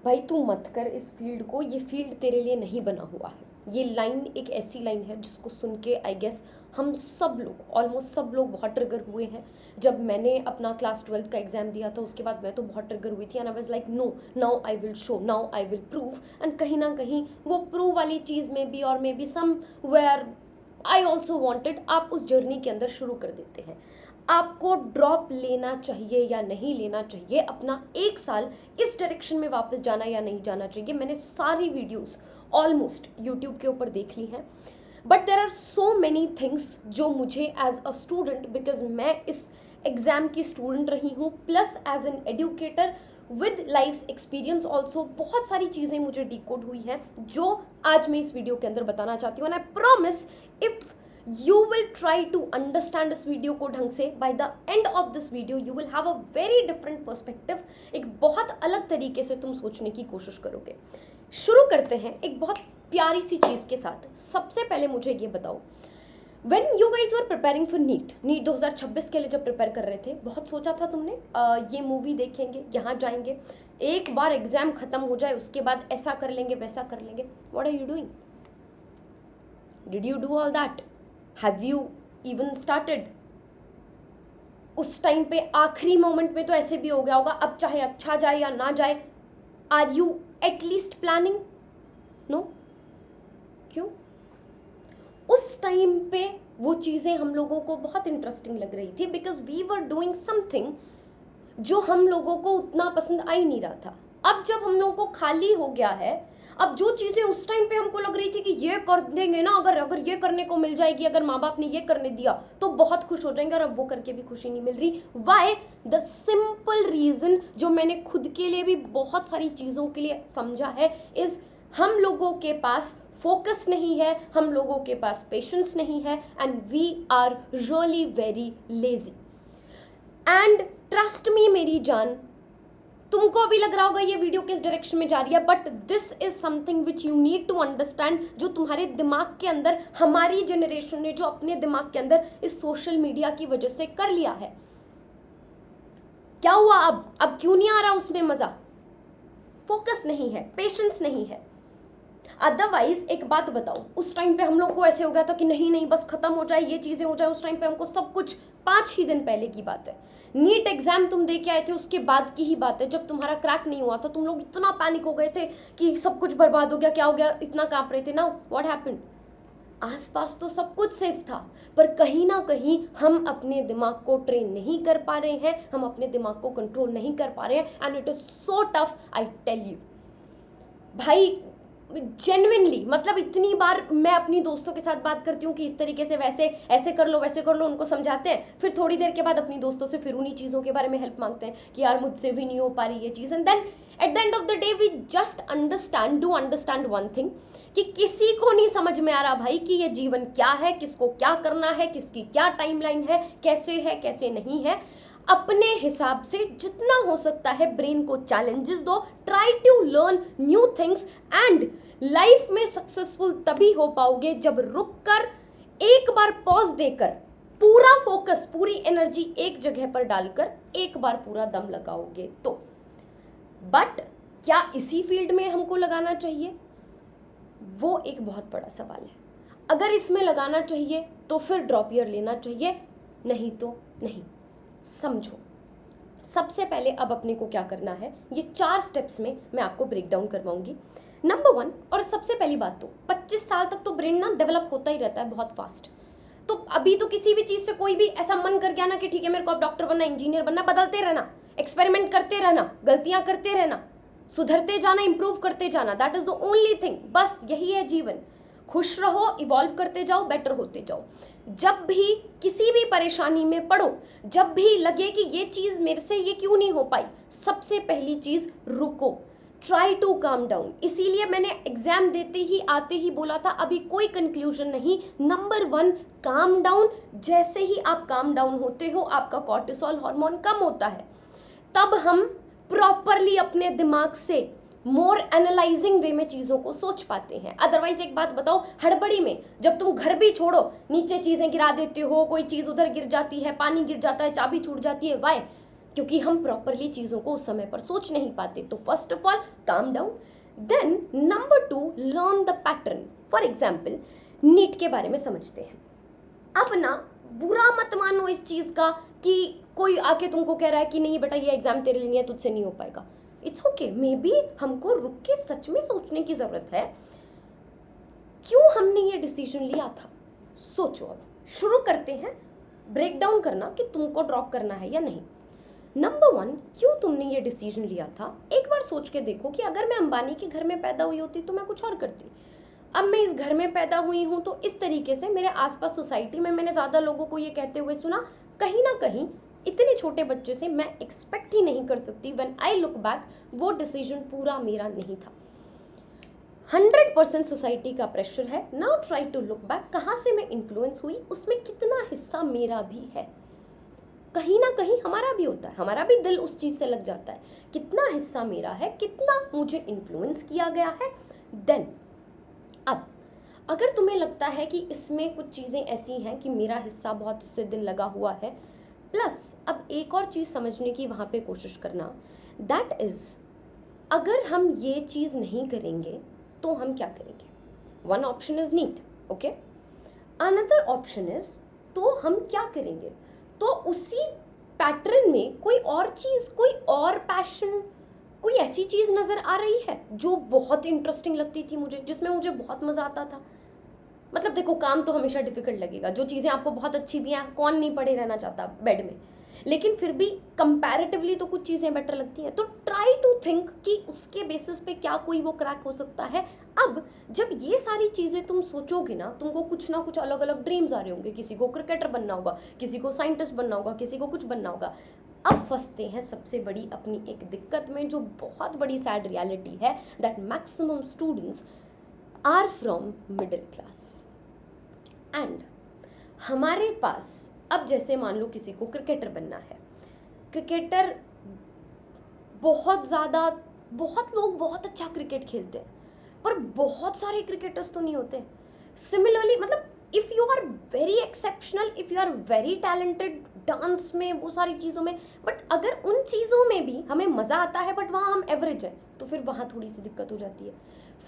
भाई तू मत कर इस फील्ड को, ये फील्ड तेरे लिए नहीं बना हुआ है। ये लाइन एक ऐसी लाइन है जिसको सुन के आई गेस हम सब लोग, ऑलमोस्ट सब लोग बहुत ट्रिगर हुए हैं। जब मैंने अपना क्लास 12th का एग्जाम दिया था उसके बाद मैं तो बहुत ट्रिगर हुई थी and I was like no, now I will show, now I will prove. And कहीं ना कहीं वो प्रूव वाली चीज़ में भी और maybe somewhere I also wanted, आप उस जर्नी के अंदर शुरू कर देते हैं। आपको ड्रॉप लेना चाहिए या नहीं लेना चाहिए, अपना एक साल इस डायरेक्शन में वापस जाना या नहीं जाना चाहिए, मैंने सारी वीडियोस ऑलमोस्ट यूट्यूब के ऊपर देख ली हैं। But there are so many things जो मुझे एज अ स्टूडेंट, बिकॉज मैं इस एग्ज़ाम की स्टूडेंट रही हूँ plus as an educator with life experience also, बहुत सारी चीज़ें मुझे डिकोड हुई हैं जो आज मैं इस वीडियो के अंदर बताना चाहती हूँ। And I promise if you will try to understand इस वीडियो को ढंग से, by the end of this video you will have a very different perspective, एक बहुत अलग तरीके से तुम सोचने की कोशिश करोगे। शुरू करते हैं एक बहुत प्यारी सी चीज़ के साथ। सबसे पहले मुझे ये बताओ, when you guys were preparing for NEET 2026 के लिए जब प्रिपेयर कर रहे थे, बहुत सोचा था तुमने ये मूवी देखेंगे, यहाँ जाएंगे, एक बार एग्जाम खत्म हो जाए उसके बाद ऐसा कर लेंगे वैसा कर लेंगे। what are you doing? did you do all that? Have you even started? उस टाइम पे आखिरी मोमेंट में तो ऐसे भी हो गया होगा, अब चाहे अच्छा जाए या ना जाए, are you at least planning? No. क्यों? उस टाइम पे वो चीज़ें हम लोगों को बहुत इंटरेस्टिंग लग रही थी because we were doing something जो हम लोगों को उतना पसंद आ ही नहीं रहा था। अब जब हम लोगों को खाली हो गया है, अब जो चीज़ें उस टाइम पे हमको लग रही थी कि ये कर देंगे ना, अगर ये करने को मिल जाएगी, अगर माँ बाप ने ये करने दिया तो बहुत खुश हो जाएंगे, और अब वो करके भी खुशी नहीं मिल रही। वाई? द सिंपल रीज़न जो मैंने खुद के लिए भी बहुत सारी चीज़ों के लिए समझा है इज़ हम लोगों के पास फोकस नहीं है, हम लोगों के पास पेशेंस नहीं है, and we are really very lazy. And trust me मेरी जान, तुमको अभी लग रहा होगा ये वीडियो किस डायरेक्शन में जा रही है, but this is something which you need to understand, जो तुम्हारे दिमाग के अंदर हमारी जनरेशन ने जो अपने दिमाग के अंदर इस सोशल मीडिया की वजह से कर लिया है। क्या हुआ? अब क्यों नहीं आ रहा उसमें मजा? फोकस नहीं है, पेशेंस नहीं है। अदरवाइज एक बात बताओ, उस टाइम पे हम लोग को ऐसे हो गया था कि नहीं बस खत्म हो जाए, ये चीजें हो जाए। उस टाइम पे हमको सब कुछ, 5 ही दिन पहले की बात है, नीट एग्जाम तुम दे के आए थे, उसके बाद की ही बात है, जब तुम्हारा क्रैक नहीं हुआ था तुम लोग इतना पैनिक हो गए थे कि सब कुछ बर्बाद हो गया, क्या हो गया, इतना कांप रहे थे। Now what happened? आसपास तो सब कुछ सेफ था, पर कहीं ना कहीं हम अपने दिमाग को ट्रेन नहीं कर पा रहे हैं, हम अपने दिमाग को कंट्रोल नहीं कर पा रहे हैं, and it is so tough, I tell you भाई। जेन्युइनली, मतलब इतनी बार मैं अपनी दोस्तों के साथ बात करती हूँ कि इस तरीके से वैसे ऐसे कर लो वैसे कर लो, उनको समझाते हैं, फिर थोड़ी देर के बाद अपनी दोस्तों से फिर उन्हीं चीज़ों के बारे में हेल्प मांगते हैं कि यार मुझसे भी नहीं हो पा रही ये चीज़। And then at the end of the day we just understand one thing, कि किसी को नहीं समझ में आ रहा भाई कि ये जीवन क्या है, किसको क्या करना है, किसकी क्या टाइमलाइन है कैसे नहीं है। अपने हिसाब से जितना हो सकता है ब्रेन को चैलेंजेस दो, try to learn new things, and life में सक्सेसफुल तभी हो पाओगे जब रुक कर, एक बार पॉज देकर, पूरा फोकस, पूरी एनर्जी एक जगह पर डालकर एक बार पूरा दम लगाओगे तो। बट क्या इसी फील्ड में हमको लगाना चाहिए? वो एक बहुत बड़ा सवाल है। अगर इसमें लगाना चाहिए तो फिर ड्रॉप ईयर लेना चाहिए, नहीं तो नहीं। समझो, सबसे पहले अब अपने को क्या करना है, ये 4 स्टेप्स में मैं आपको ब्रेक डाउन करवाऊंगी। नंबर 1, और सबसे पहली बात तो 25 साल तक तो ब्रेन ना डेवलप होता ही रहता है बहुत फास्ट। तो अभी तो किसी भी चीज़ से कोई भी ऐसा मन कर गया ना कि ठीक है मेरे को अब डॉक्टर बनना, इंजीनियर बनना, बदलते रहना, एक्सपेरिमेंट करते रहना, गलतियां करते रहना, सुधरते जाना, इंप्रूव करते जाना, that is the only thing. बस यही है जीवन। खुश रहो, इवॉल्व करते जाओ, बेटर होते जाओ। जब भी किसी भी परेशानी में पड़ो, जब भी लगे कि ये चीज़ मेरे से ये क्यों नहीं हो पाई, सबसे पहली चीज़ रुको, ट्राई टू काम डाउन। इसीलिए मैंने एग्जाम देते ही आते ही बोला था अभी कोई कंक्लूजन नहीं। Number 1, calm down. जैसे ही आप काम डाउन होते हो आपका कॉर्टिसोल हार्मोन कम होता है, तब हम प्रॉपरली अपने दिमाग से मोर एनालाइजिंग वे में चीज़ों को सोच पाते हैं। अदरवाइज एक बात बताओ, हड़बड़ी में जब तुम घर भी छोड़ो, नीचे चीज़ें गिरा देते हो, कोई चीज़ उधर गिर जाती है, पानी गिर जाता है, चाबी छूट जाती है, वाई? क्योंकि हम प्रॉपरली चीज़ों को उस समय पर सोच नहीं पाते. तो first of all calm down. Then number 2, learn the pattern. For example NEET के बारे में समझते हैं. अब ना बुरा मत मानो इस चीज़ का कि कोई आके तुमको कह रहा है कि नहीं बेटा ये एग्जाम तेरे लिए नहीं है, तुझसे नहीं हो पाएगा. इट्स ओके, मे बी हमको रुक के सच में सोचने की ज़रूरत है क्यों हमने ये डिसीजन लिया था. सोचो, अब शुरू करते हैं ब्रेक डाउन करना कि तुमको ड्रॉप करना है या नहीं. नंबर 1, क्यों तुमने ये डिसीजन लिया था. एक बार सोच के देखो कि अगर मैं अंबानी के घर में पैदा हुई होती तो मैं कुछ और करती. अब मैं इस घर में पैदा हुई हूँ तो इस तरीके से मेरे आसपास सोसाइटी में मैंने ज़्यादा लोगों को ये कहते हुए सुना. कहीं ना कहीं इतने छोटे बच्चे से मैं एक्सपेक्ट ही नहीं कर सकती. व्हेन आई लुक बैक वो डिसीजन पूरा मेरा नहीं था. 100% सोसाइटी का प्रेशर है. Now try to look back, कहाँ से मैं इन्फ्लुएंस हुई, उसमें कितना हिस्सा मेरा भी है. कहीं ना कहीं हमारा भी होता है, हमारा भी दिल उस चीज़ से लग जाता है. कितना हिस्सा मेरा है, कितना मुझे इन्फ्लुएंस किया गया है. देन अब अगर तुम्हें लगता है कि इसमें कुछ चीज़ें ऐसी हैं कि मेरा हिस्सा बहुत उससे दिल लगा हुआ है, प्लस अब एक और चीज़ समझने की वहाँ पे कोशिश करना, दैट इज़ अगर हम ये चीज़ नहीं करेंगे तो हम क्या करेंगे. One option is NEET, okay. Another option is तो हम क्या करेंगे. तो उसी पैटर्न में कोई और चीज़, कोई और पैशन, कोई ऐसी चीज़ नज़र आ रही है जो बहुत इंटरेस्टिंग लगती थी मुझे, जिसमें मुझे बहुत मज़ा आता था. मतलब देखो, काम तो हमेशा डिफिकल्ट लगेगा. जो चीज़ें आपको बहुत अच्छी भी हैं, कौन नहीं पड़े रहना चाहता बेड में, लेकिन फिर भी कंपैरेटिवली तो कुछ चीज़ें बेटर लगती हैं. तो ट्राई टू थिंक कि उसके बेसिस पे क्या कोई वो क्रैक हो सकता है. अब जब ये सारी चीज़ें तुम सोचोगे ना, तुमको कुछ ना कुछ अलग अलग ड्रीम्स आ रहे होंगे. किसी को क्रिकेटर बनना होगा, किसी को साइंटिस्ट बनना होगा, किसी को कुछ बनना होगा. अब फंसते हैं सबसे बड़ी अपनी एक दिक्कत में, जो बहुत बड़ी सैड रियलिटी है, that maximum students are from middle class. And हमारे पास अब जैसे मान लो किसी को क्रिकेटर बनना है, क्रिकेटर बहुत ज़्यादा, बहुत लोग बहुत अच्छा क्रिकेट खेलते हैं, पर बहुत सारे क्रिकेटर्स तो नहीं होते. सिमिलरली मतलब if you are very exceptional, if you are very talented dance में, वो सारी चीज़ों में, बट अगर उन चीज़ों में भी हमें मज़ा आता है बट वहाँ हम एवरेज हैं, तो फिर वहाँ थोड़ी सी दिक्कत हो जाती है.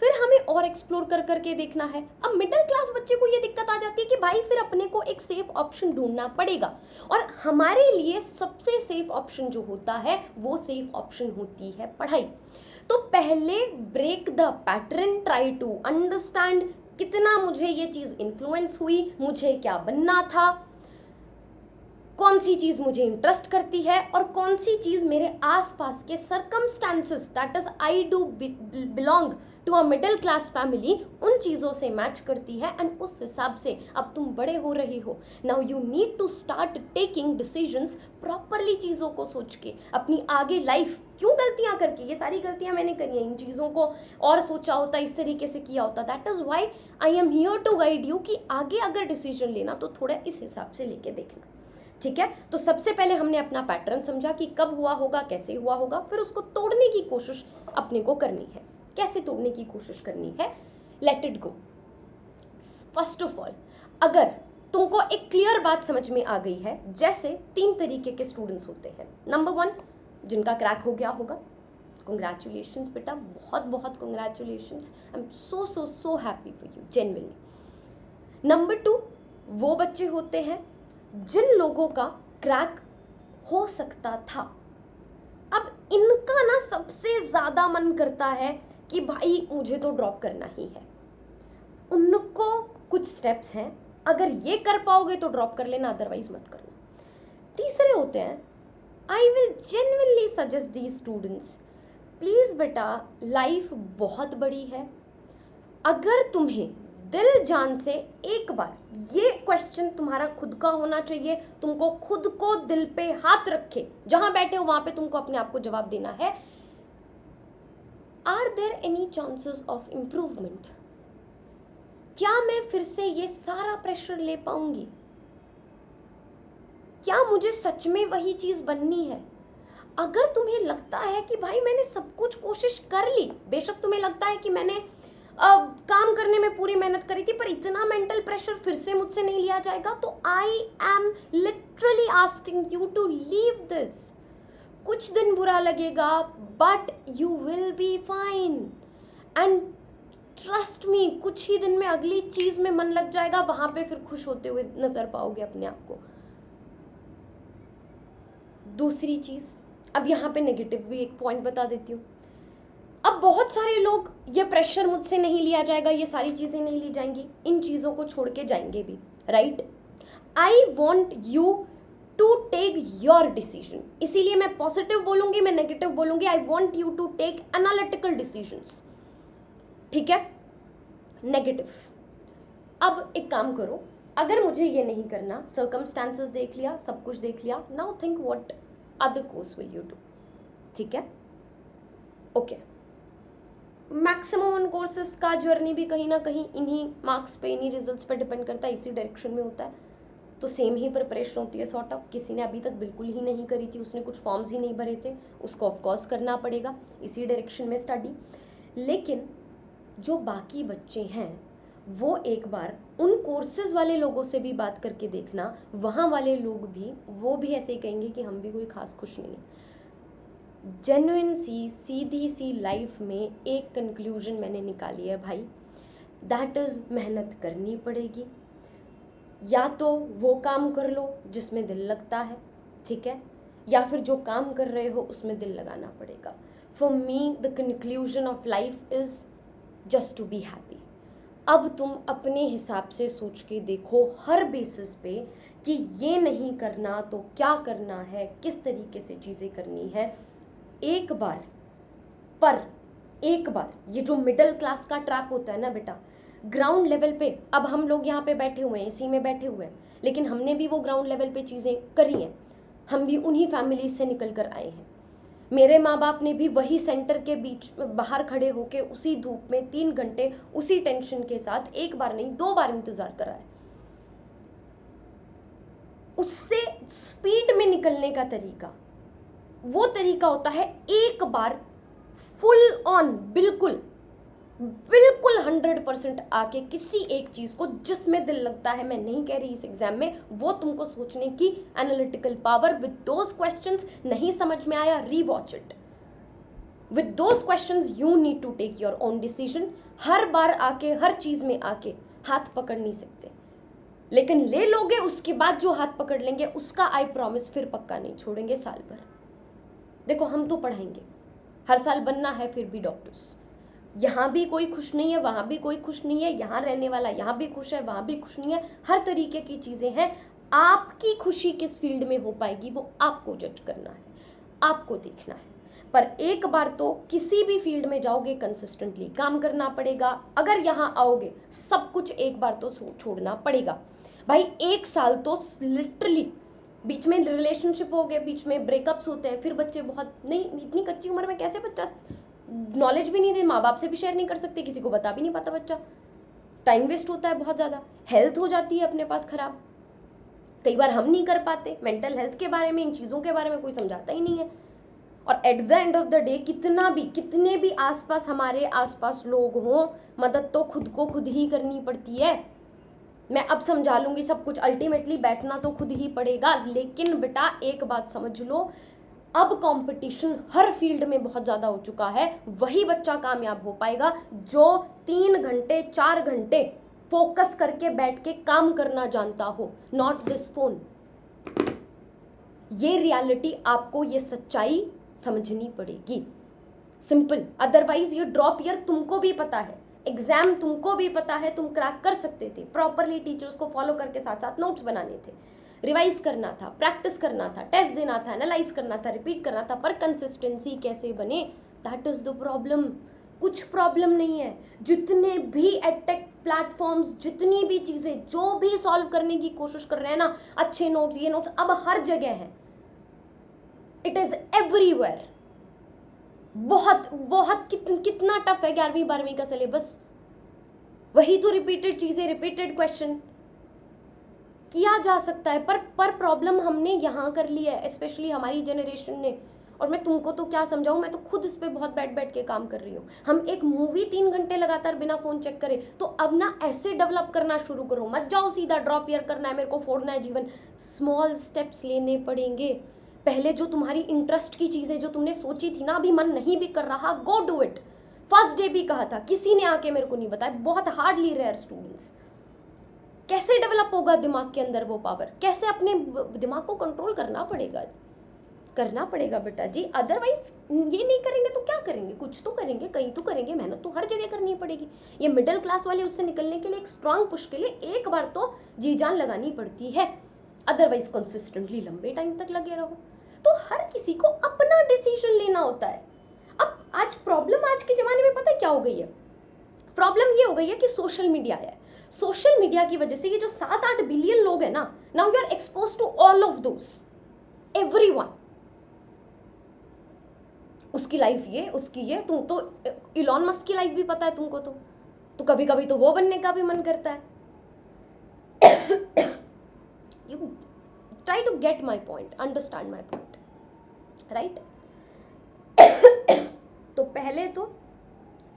फिर हमें और एक्सप्लोर कर करके देखना है. अब मिडिल क्लास बच्चे को ये दिक्कत आ जाती है कि भाई फिर अपने को एक सेफ ऑप्शन ढूंढना पड़ेगा, और हमारे लिए सबसे सेफ ऑप्शन जो होता है वो सेफ ऑप्शन होती है पढ़ाई. तो पहले break the pattern, try to understand कितना मुझे ये चीज़ इन्फ्लुएंस हुई, मुझे क्या बनना था, कौन सी चीज़ मुझे इंटरेस्ट करती है, और कौन सी चीज़ मेरे आसपास के circumstances, that is I do belong to a middle class family, उन चीज़ों से मैच करती है. एंड उस हिसाब से अब तुम बड़े हो रहे हो. Now you need to start taking decisions properly, चीज़ों को सोच के अपनी आगे लाइफ. क्यों गलतियाँ करके, ये सारी गलतियाँ मैंने करी हैं, इन चीज़ों को और सोचा होता, इस तरीके से किया होता. That is why I am here to guide you कि आगे अगर डिसीजन लेना तो थोड़ा इस हिसाब से लेके देखना. ठीक है. तो सबसे पहले हमने अपना पैटर्न समझा कि कब हुआ होगा, कैसे हुआ होगा. फिर उसको तोड़ने की कोशिश अपने को करनी है. कैसे तोड़ने की कोशिश करनी है? Let it go. First of all, अगर तुमको एक क्लियर बात समझ में आ गई है, जैसे 3 तरीके के स्टूडेंट्स होते हैं. नंबर 1, जिनका क्रैक हो गया होगा, कंग्रेचुलेशंस बेटा, बहुत बहुत congratulations. I am so so so happy for you, genuinely. Number 2, वो बच्चे होते हैं जिन लोगों का क्रैक हो सकता था. अब इनका ना सबसे ज़्यादा मन करता है कि भाई मुझे तो ड्रॉप करना ही है. उनको कुछ स्टेप्स हैं, अगर ये कर पाओगे तो ड्रॉप कर लेना, अदरवाइज मत करना. तीसरे होते हैं, I will genuinely suggest the students, please बेटा लाइफ बहुत बड़ी है. अगर तुम्हें दिल जान से एक बार ये क्वेश्चन तुम्हारा खुद का होना चाहिए, तुमको खुद को दिल पे हाथ रखे, जहां बैठे हो वहां पे तुमको अपने आप को जवाब देना है, are there any chances of improvement. क्या मैं फिर से ये सारा प्रेशर ले पाऊंगी? क्या मुझे सच में वही चीज़ बननी है? अगर तुम्हें लगता है कि भाई मैंने सब कुछ कोशिश कर ली, बेशक तुम्हें लगता है कि मैंने काम करने में पूरी मेहनत करी थी, पर इतना मेंटल प्रेशर फिर से मुझसे नहीं लिया जाएगा, तो I am literally asking you to leave this. कुछ दिन बुरा लगेगा, but you will be fine. And trust me, कुछ ही दिन में अगली चीज में मन लग जाएगा, वहां पे फिर खुश होते हुए नजर पाओगे अपने आप को। दूसरी चीज, अब यहाँ पे नेगेटिव भी एक पॉइंट बता देती हूँ। अब बहुत सारे लोग, ये प्रेशर मुझसे नहीं लिया जाएगा, ये सारी चीजें नहीं ली जाएंगी, इन चीजों को छोड़ के जाएंगे भी, right. I want you to take your decision, इसीलिए मैं पॉजिटिव बोलूंगी, मैं नेगेटिव बोलूंगी। I want you to take analytical decisions, ठीक है। नेगेटिव, अब एक काम करो, अगर मुझे ये नहीं करना, सर्कमस्टांसेस देख लिया, सब कुछ देख लिया, now think what other course will you do, ठीक है। ओके, मैक्सिमम ऑन कोर्सेज का जर्नी भी कहीं ना कहीं इन्हीं मार्क्स पे, इन्हीं रिजल्ट्स पे डिपेंड करता है, इसी डायरेक्शन में होता है। तो सेम ही प्रिपरेशन होती है सॉर्ट ऑफ। किसी ने अभी तक बिल्कुल ही नहीं करी थी, उसने कुछ फॉर्म्स ही नहीं भरे थे, उसको ऑफकोर्स करना पड़ेगा इसी डायरेक्शन में स्टडी। लेकिन जो बाकी बच्चे हैं वो एक बार उन कोर्सेज वाले लोगों से भी बात करके देखना, वहाँ वाले लोग भी, वो भी ऐसे ही कहेंगे कि हम भी कोई खास खुश नहीं है। जेन्युइन सी सीधी सी लाइफ में एक कंक्लूजन मैंने निकाली है भाई, दैट इज़ मेहनत करनी पड़ेगी। या तो वो काम कर लो जिसमें दिल लगता है, ठीक है, या फिर जो काम कर रहे हो उसमें दिल लगाना पड़ेगा। For me the conclusion of life is just to be happy. अब तुम अपने हिसाब से सोच के देखो हर बेसिस पे कि ये नहीं करना तो क्या करना है, किस तरीके से चीज़ें करनी है। एक बार ये जो मिडिल क्लास का ट्रैप होता है ना बेटा, ग्राउंड लेवल पे, अब हम लोग यहाँ पे बैठे हुए हैं, इसी में बैठे हुए हैं, लेकिन हमने भी वो ग्राउंड लेवल पे चीज़ें करी हैं, हम भी उन्हीं फैमिलीज से निकल कर आए हैं। मेरे माँ बाप ने भी वही सेंटर के बीच बाहर खड़े होके उसी धूप में 3 घंटे उसी टेंशन के साथ एक बार नहीं 2 बार इंतजार करा है। उससे स्पीड में निकलने का तरीका वो तरीका होता है एक बार फुल ऑन, बिल्कुल 100% आके किसी एक चीज़ को जिसमें दिल लगता है, मैं नहीं कह रही इस एग्जाम में, वो तुमको सोचने की analytical power with those questions. नहीं समझ में आया, rewatch it. With those questions you need to take your own decision. हर बार आके, हर चीज़ में आके हाथ पकड़ नहीं सकते, लेकिन ले लोगे, उसके बाद जो हाथ पकड़ लेंगे उसका आई प्रॉमिस फिर पक्का नहीं छोड़ेंगे साल भर। देखो, हम तो पढ़ाएंगे, हर साल बनना है फिर भी डॉक्टर्स। यहाँ भी कोई खुश नहीं है, वहाँ भी कोई खुश नहीं है, यहाँ रहने वाला यहाँ भी खुश है, वहाँ भी खुश नहीं है, हर तरीके की चीज़ें हैं। आपकी खुशी किस फील्ड में हो पाएगी वो आपको जज करना है, आपको देखना है। पर एक बार तो किसी भी फील्ड में जाओगे, कंसिस्टेंटली काम करना पड़ेगा। अगर यहाँ आओगे, सब कुछ एक बार तो छोड़ना पड़ेगा भाई। 1 साल तो लिटरली, बीच में रिलेशनशिप हो गए, बीच में ब्रेकअप्स होते हैं, फिर बच्चे बहुत नहीं, इतनी कच्ची उम्र में कैसे बच्चा नॉलेज भी नहीं दे, माँ बाप से भी शेयर नहीं कर सकते, किसी को बता भी नहीं पाता बच्चा, टाइम वेस्ट होता है बहुत ज़्यादा, हेल्थ हो जाती है अपने पास ख़राब, कई बार हम नहीं कर पाते। मेंटल हेल्थ के बारे में, इन चीज़ों के बारे में कोई समझाता ही नहीं है। और eight the end of the day कितने भी आसपास, हमारे आसपास लोग हों, मदद तो खुद को खुद ही करनी पड़ती है। मैं अब समझा लूँगी सब कुछ, अल्टीमेटली बैठना तो खुद ही पड़ेगा। लेकिन बेटा एक बात समझ लो, अब कंपटीशन हर फील्ड में बहुत ज़्यादा हो चुका है। वही बच्चा कामयाब हो पाएगा जो 3 घंटे 4 घंटे फोकस करके बैठ के काम करना जानता हो, नॉट दिस फोन। ये रियलिटी आपको, ये सच्चाई समझनी पड़ेगी, सिंपल। अदरवाइज ये ड्रॉप ईयर तुमको भी पता है, एग्जाम तुमको भी पता है, तुम क्रैक कर सकते थे, प्रॉपरली टीचर्स को फॉलो करके साथ साथ नोट्स बनाने थे, रिवाइज करना था, प्रैक्टिस करना था, टेस्ट देना था, एनालाइज करना था, रिपीट करना था। पर कंसिस्टेंसी कैसे बने, दैट इज द प्रॉब्लम। कुछ प्रॉब्लम नहीं है, जितने भी एडटेक प्लेटफॉर्म्स, जितनी भी चीज़ें जो भी सॉल्व करने की कोशिश कर रहे हैं ना, अच्छे नोट्स, ये नोट्स अब हर जगह है, इट इज़ एवरीवेयर। बहुत कितना टफ है 11वीं 12वीं का सिलेबस, वही तो रिपीटेड चीज़ें, रिपीटेड क्वेश्चन किया जा सकता है। पर प्रॉब्लम हमने यहाँ कर ली है, स्पेशली हमारी जनरेशन ने। और मैं तुमको तो क्या समझाऊँ, मैं तो खुद इस पर बहुत बैठ के काम कर रही हूँ। हम एक मूवी 3 घंटे लगातार बिना फ़ोन चेक करे, तो अब ना ऐसे डेवलप करना शुरू करो, मत जाओ सीधा ड्रॉप ईयर करना है, मेरे को फोड़ना है जीवन। स्मॉल स्टेप्स लेने पड़ेंगे। पहले जो तुम्हारी इंटरेस्ट की चीज़ें जो तुमने सोची थी ना, अभी मन नहीं भी कर रहा, go do it. First day भी कहा था, किसी ने आके मेरे को नहीं बताया, बहुत हार्डली रेयर स्टूडेंट्स। कैसे डेवलप होगा दिमाग के अंदर वो पावर? कैसे अपने दिमाग को कंट्रोल करना पड़ेगा बेटा जी। अदरवाइज ये नहीं करेंगे तो क्या करेंगे? कुछ तो करेंगे, कहीं तो करेंगे, मेहनत तो हर जगह करनी पड़ेगी। ये मिडिल क्लास वाले उससे निकलने के लिए, एक स्ट्रांग पुश के लिए एक बार तो जी जान लगानी पड़ती है, अदरवाइज कंसिस्टेंटली लंबे टाइम तक लगे रहो। तो हर किसी को अपना डिसीजन लेना होता है। अब आज प्रॉब्लम आज के ज़माने में पता है क्या हो गई है? प्रॉब्लम ये हो गई है कि सोशल मीडिया है। सोशल मीडिया की वजह से ये जो 7-8 बिलियन लोग हैं ना, now you are expose to all of those, everyone. उसकी लाइफ ये, उसकी ये, तुम तो इलॉन मस्क की लाइफ भी पता है तुमको, तो कभी कभी तो वो बनने का भी मन करता है। You try to get my point, understand my point, right? तो पहले तो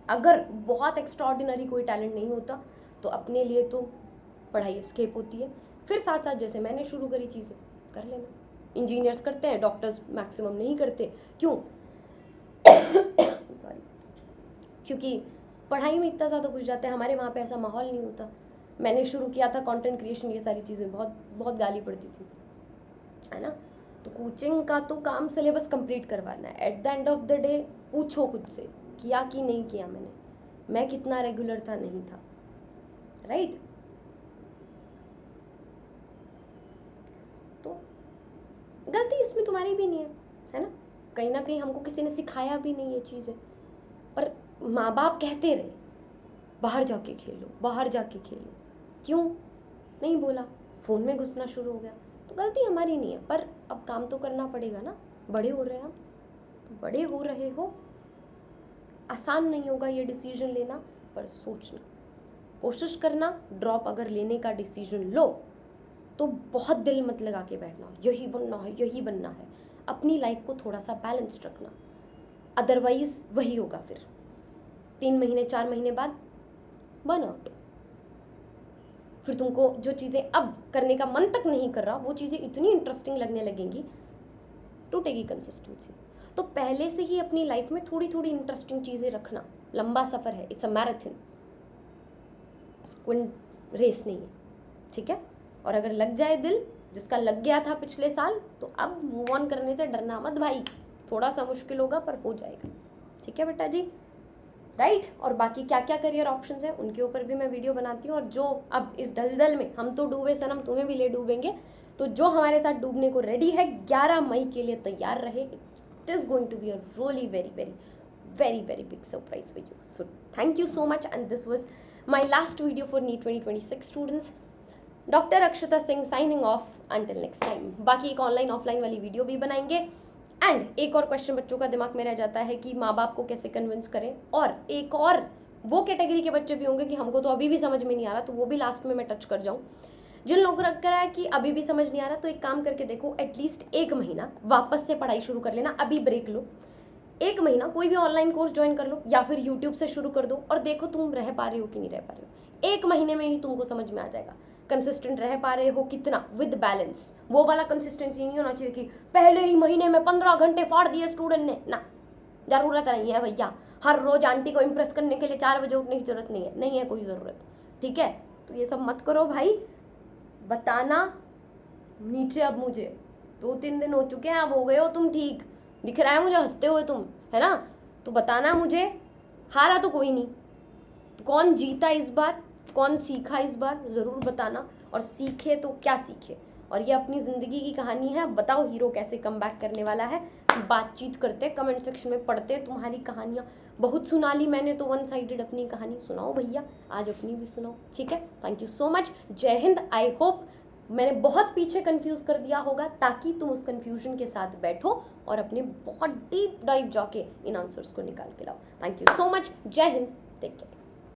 अगर बहुत एक्स्ट्राऑर्डिनरी कोई टैलेंट नहीं होता तो अपने लिए तो पढ़ाई एस्केप होती है। फिर साथ साथ जैसे मैंने शुरू करी चीज़ें कर लेना। इंजीनियर्स करते हैं, डॉक्टर्स मैक्सिमम नहीं करते। क्यों? सॉरी, क्योंकि पढ़ाई में इतना ज़्यादा घुस जाते हैं, हमारे वहाँ पे ऐसा माहौल नहीं होता। मैंने शुरू किया था कंटेंट क्रिएशन, ये सारी चीज़ें बहुत बहुत गाली पड़ती थी, है ना? तो कोचिंग का तो काम सिलेबस कंप्लीट करवाना है। Eight the end of the day पूछो खुद से, किया कि नहीं किया मैंने, मैं कितना रेगुलर था, नहीं था, राइट? तो गलती इसमें तुम्हारी भी नहीं है ना? कहीं ना कहीं हमको किसी ने सिखाया भी नहीं ये चीज़ें, पर माँ बाप कहते रहे बाहर जाके खेलो, बाहर जाके खेलो, क्यों नहीं बोला? फ़ोन में घुसना शुरू हो गया। तो गलती हमारी नहीं है, पर अब काम तो करना पड़ेगा ना, बड़े हो रहे हैं हम, बड़े हो रहे हो। आसान नहीं होगा ये डिसीजन लेना, पर सोचना, कोशिश करना। ड्रॉप अगर लेने का डिसीजन लो तो बहुत दिल मत लगा के बैठना, यही बनना है, यही बनना है। अपनी लाइफ को थोड़ा सा बैलेंस्ड रखना, अदरवाइज वही होगा। फिर 3 महीने 4 महीने बाद बर्नआउट। फिर तुमको जो चीज़ें अब करने का मन तक नहीं कर रहा, वो चीज़ें इतनी इंटरेस्टिंग लगने लगेंगी, टूटेगी कंसिस्टेंसी। तो पहले से ही अपनी लाइफ में थोड़ी थोड़ी इंटरेस्टिंग चीज़ें रखना। लंबा सफ़र है, it's a marathon, sprint race नहीं है, ठीक है? और अगर लग जाए दिल, जिसका लग गया था पिछले साल, तो अब मूव ऑन करने से डरना मत भाई। थोड़ा सा मुश्किल होगा पर हो जाएगा, ठीक है बेटा जी, राइट? और बाकी क्या क्या करियर ऑप्शंस हैं उनके ऊपर भी मैं वीडियो बनाती हूँ। और जो अब इस दलदल में हम तो डूबे सनम, तुम्हें भी ले डूबेंगे। तो जो हमारे साथ डूबने को रेडी है, 11 मई के लिए तैयार रहे। It is going to be a really very very very very big surprise for you. So thank you so much, and this was my last video for NEET 2026 students. Doctor Akshata Singh signing off, until next time. बाकी एक online offline वाली video भी बनाएंगे। And एक और question बच्चों का दिमाग में रह जाता है कि माँ बाप को कैसे कन्विंस करें, और एक और वो कैटेगरी के बच्चे भी होंगे कि हमको तो अभी भी समझ में नहीं आ रहा, तो वो भी लास्ट में मैं टच कर जाऊँ। जिन लोगों को लग रहा है कि अभी भी समझ नहीं आ रहा, तो एक काम करके देखो, एटलीस्ट 1 महीना वापस से पढ़ाई शुरू कर लेना। अभी ब्रेक लो, 1 महीना कोई भी ऑनलाइन कोर्स ज्वाइन कर लो, या फिर यूट्यूब से शुरू कर दो, और देखो तुम रह पा रहे हो कि नहीं रह पा रहे हो। 1 महीने में ही तुमको समझ में आ जाएगा कंसिस्टेंट रह पा रहे हो कितना, विद बैलेंस। वो वाला कंसिस्टेंसी नहीं होना चाहिए कि पहले ही महीने में 15 घंटे फाड़ दिए स्टूडेंट ने, ना, ज़रूरत नहीं है भैया। हर रोज़ आंटी को इम्प्रेस करने के लिए 4 बजे उठने की जरूरत नहीं है कोई ज़रूरत, ठीक है? तो ये सब मत करो भाई। बताना नीचे, अब मुझे 2-3 दिन हो चुके हैं, अब हो गए हो तुम ठीक, दिख रहा है मुझे हंसते हुए तुम, है ना? तो बताना मुझे, हारा तो कोई नहीं, कौन जीता इस बार, कौन सीखा इस बार, ज़रूर बताना। और सीखे तो क्या सीखे, और ये अपनी ज़िंदगी की कहानी है। बताओ हीरो कैसे कम बैक करने वाला है। बातचीत करते, कमेंट सेक्शन में पढ़ते तुम्हारी कहानियाँ। बहुत सुना ली मैंने तो वन साइडेड अपनी कहानी। सुनाओ भैया, आज अपनी भी सुनाओ, ठीक है? थैंक यू सो मच, जय हिंद। आई होप मैंने बहुत पीछे कंफ्यूज कर दिया होगा, ताकि तुम उस कंफ्यूजन के साथ बैठो और अपने बहुत डीप डाइव जाके इन आंसर्स को निकाल के लाओ। थैंक यू सो मच, जय हिंद, टेक केयर।